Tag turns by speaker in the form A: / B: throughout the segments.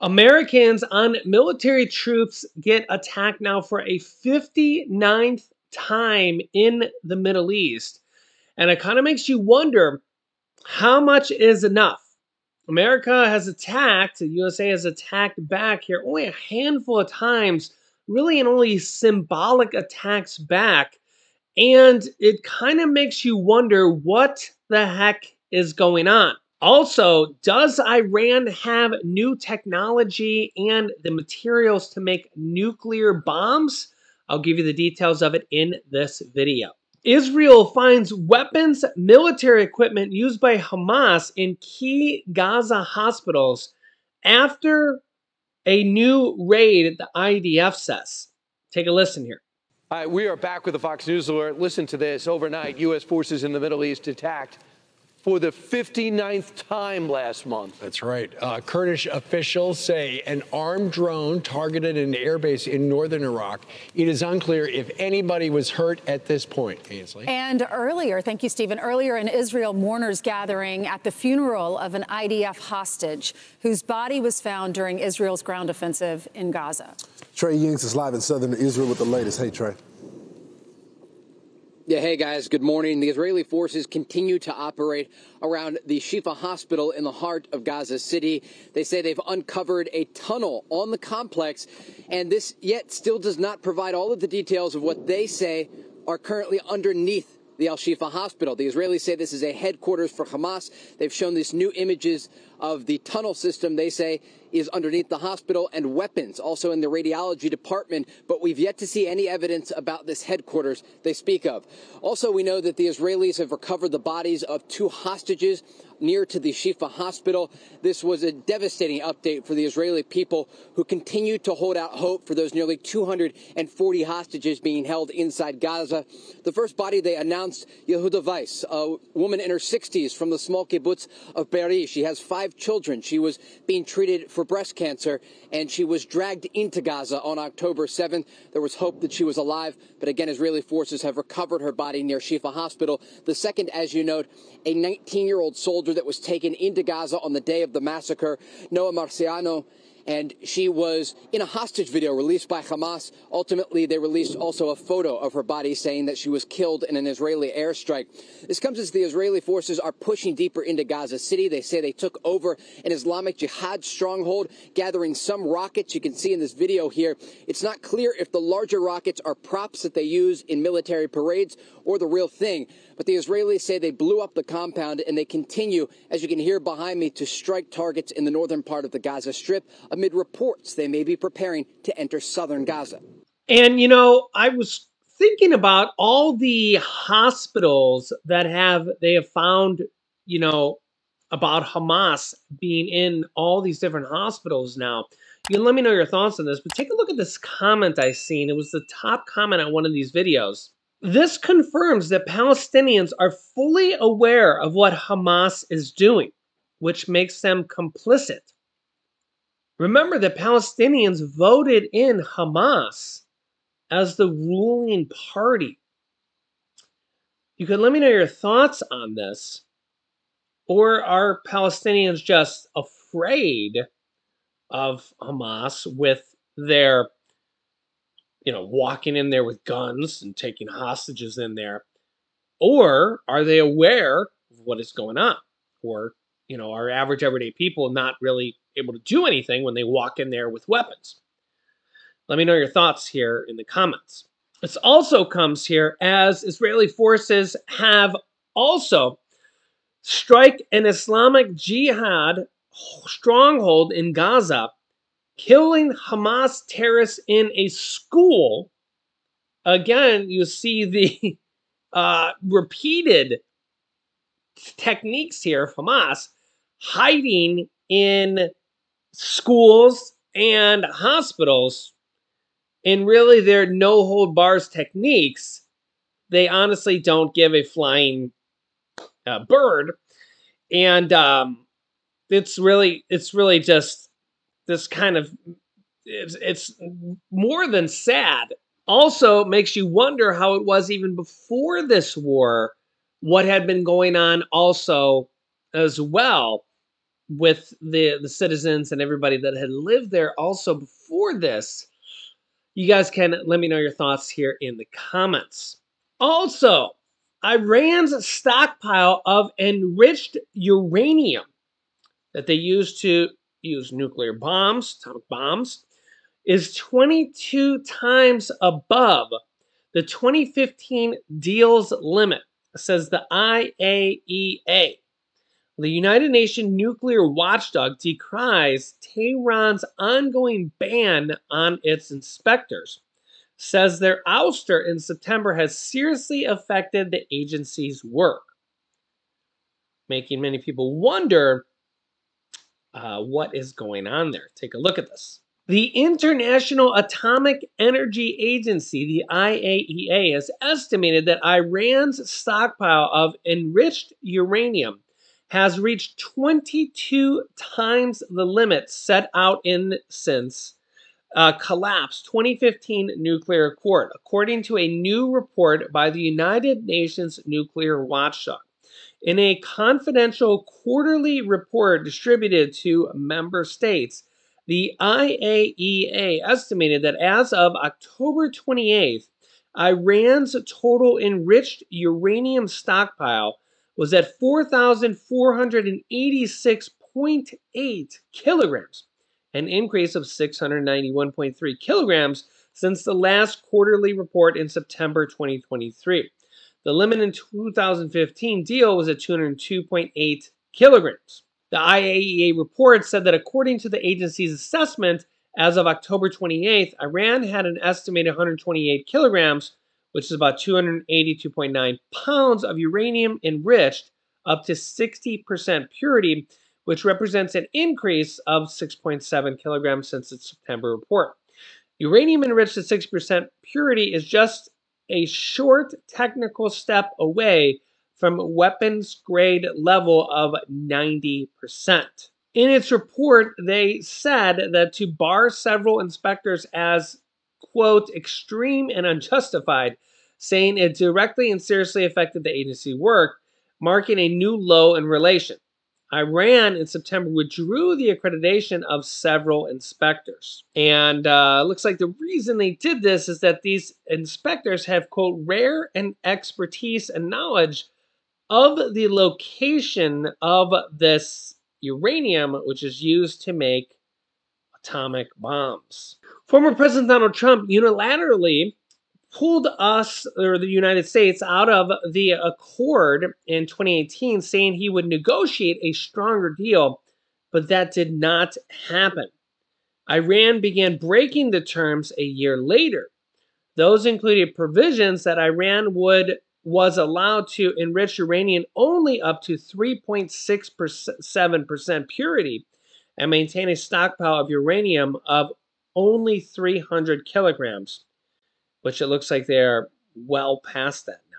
A: Americans on military troops get attacked now for a 59th time in the Middle East. And it kind of makes you wonder, how much is enough? America has attacked, the USA has attacked back here only a handful of times, really, and only symbolic attacks back. And it kind of makes you wonder what the heck is going on. Also, does Iran have new technology and the materials to make nuclear bombs? I'll give you the details of it in this video. Israel finds weapons, military equipment used by Hamas in key Gaza hospitals after a new raid, the IDF says. Take a listen here.
B: All right, we are back with a Fox News alert. Listen to this. Overnight, U.S. forces in the Middle East attacked for the 59th time last month.
C: That's right. Kurdish officials say an armed drone targeted an airbase in northern Iraq. It is unclear if anybody was hurt at this point, Ainsley.
D: And earlier, thank you, Stephen, earlier in Israel, mourners gathering at the funeral of an IDF hostage whose body was found during Israel's ground offensive in Gaza.
E: Trey Yings is live in southern Israel with the latest. Hey, Trey.
F: Yeah, hey guys, good morning. The Israeli forces continue to operate around the Shifa hospital in the heart of Gaza City. They say they've uncovered a tunnel on the complex, and this yet still does not provide all of the details of what they say are currently underneath the Al-Shifa hospital. The Israelis say this is a headquarters for Hamas. They've shown these new images of the tunnel system they say is underneath the hospital, and weapons also in the radiology department, but we've yet to see any evidence about this headquarters they speak of. Also, we know that the Israelis have recovered the bodies of 2 hostages near to the Shifa hospital. This was a devastating update for the Israeli people who continue to hold out hope for those nearly 240 hostages being held inside Gaza. The first body they announced, Yehuda Weiss, a woman in her 60s from the small kibbutz of Be'eri. She has 5 children. She was being treated for breast cancer, and she was dragged into Gaza on October 7th. There was hope that she was alive, but again, Israeli forces have recovered her body near Shifa Hospital. The second, as you note, a 19-year-old soldier that was taken into Gaza on the day of the massacre, Noah Marciano, and she was in a hostage video released by Hamas. Ultimately, they released also a photo of her body saying that she was killed in an Israeli airstrike. This comes as the Israeli forces are pushing deeper into Gaza City. They say they took over an Islamic Jihad stronghold, gathering some rockets. You can see in this video here, it's not clear if the larger rockets are props that they use in military parades or the real thing. But the Israelis say they blew up the compound, and they continue, as you can hear behind me, to strike targets in the northern part of the Gaza Strip amid reports they may be preparing to enter southern Gaza.
A: And, you know, I was thinking about all the hospitals that they have found, you know, about Hamas being in all these different hospitals now. You can let me know your thoughts on this, but take a look at this comment I seen. It was the top comment on one of these videos. This confirms that Palestinians are fully aware of what Hamas is doing, which makes them complicit. Remember that Palestinians voted in Hamas as the ruling party. You can let me know your thoughts on this. Or are Palestinians just afraid of Hamas with their, you know, walking in there with guns and taking hostages in there? Or are they aware of what is going on? Or, you know, are average everyday people not really able to do anything when they walk in there with weapons? Let me know your thoughts here in the comments. This also comes here as Israeli forces have also strike an Islamic Jihad stronghold in Gaza, killing Hamas terrorists in a school. Again, you see the repeated techniques here of Hamas hiding in schools and hospitals. And really, their no-hold-bars techniques, they honestly don't give a flying bird. And it's really just this kind of, it's more than sad. Also makes you wonder how it was even before this war, what had been going on also as well. with the citizens and everybody that had lived there also before this. You guys can let me know your thoughts here in the comments. Also, Iran's stockpile of enriched uranium that they use to use nuclear bombs, atomic bombs, is 22 times above the 2015 deal's limit, says the IAEA. The United Nations nuclear watchdog decries Tehran's ongoing ban on its inspectors, says their ouster in September has seriously affected the agency's work, making many people wonder what is going on there. Take a look at this. The International Atomic Energy Agency, the IAEA, has estimated that Iran's stockpile of enriched uranium has reached 22 times the limit set out in since collapsed 2015 nuclear accord, according to a new report by the United Nations Nuclear Watchdog. In a confidential quarterly report distributed to member states, the IAEA estimated that as of October 28th, Iran's total enriched uranium stockpile was at 4,486.8 kilograms, an increase of 691.3 kilograms since the last quarterly report in September 2023. The limit in 2015 deal was at 202.8 kilograms. The IAEA report said that according to the agency's assessment, as of October 28th, Iran had an estimated 128 kilograms, which is about 282.9 pounds of uranium enriched up to 60% purity, which represents an increase of 6.7 kilograms since its September report. Uranium enriched at 60% purity is just a short technical step away from weapons grade level of 90%. In its report, they said that to bar several inspectors as, quote, extreme and unjustified, saying it directly and seriously affected the agency work, marking a new low in relation. Iran in September withdrew the accreditation of several inspectors. And looks like the reason they did this is that these inspectors have, quote, rare and expertise and knowledge of the location of this uranium, which is used to make atomic bombs. Former President Donald Trump unilaterally pulled us, or the United States, out of the accord in 2018, saying he would negotiate a stronger deal, but that did not happen. Iran began breaking the terms a year later. Those included provisions that Iran was allowed to enrich uranium only up to 3.67% purity and maintain a stockpile of uranium of only 300 kilograms. Which it looks like they're well past that now.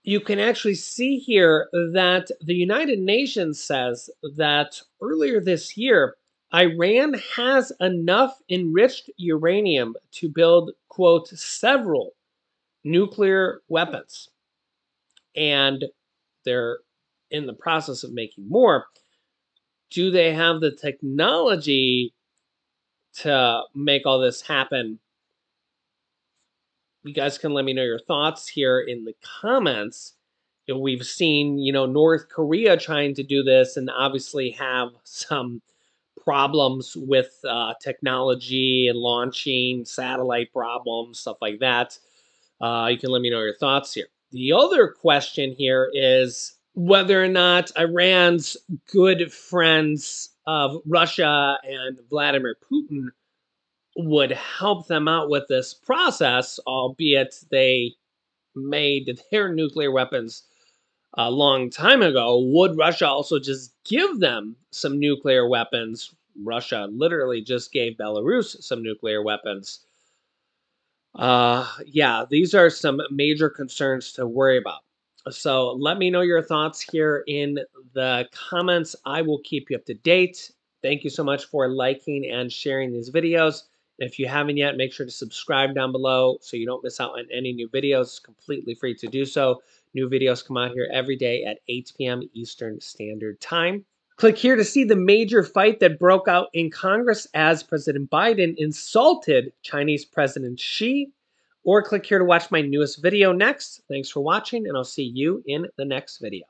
A: You can actually see here that the United Nations says that earlier this year, Iran has enough enriched uranium to build, quote, several nuclear weapons. And they're in the process of making more. Do they have the technology to make all this happen? You guys can let me know your thoughts here in the comments. We've seen, North Korea trying to do this and obviously have some problems with technology and launching, satellite problems, stuff like that. You can let me know your thoughts here. The other question here is whether or not Iran's good friends of Russia and Vladimir Putin would help them out with this process, albeit they made their nuclear weapons a long time ago. Would Russia also just give them some nuclear weapons? Russia literally just gave Belarus some nuclear weapons. Yeah, these are some major concerns to worry about. So let me know your thoughts here in the comments. I will keep you up to date. Thank you so much for liking and sharing these videos. If you haven't yet, make sure to subscribe down below so you don't miss out on any new videos. It's completely free to do so. New videos come out here every day at 8 p.m. Eastern Standard Time. Click here to see the major fight that broke out in Congress as President Biden insulted Chinese President Xi. Or click here to watch my newest video next. Thanks for watching, and I'll see you in the next video.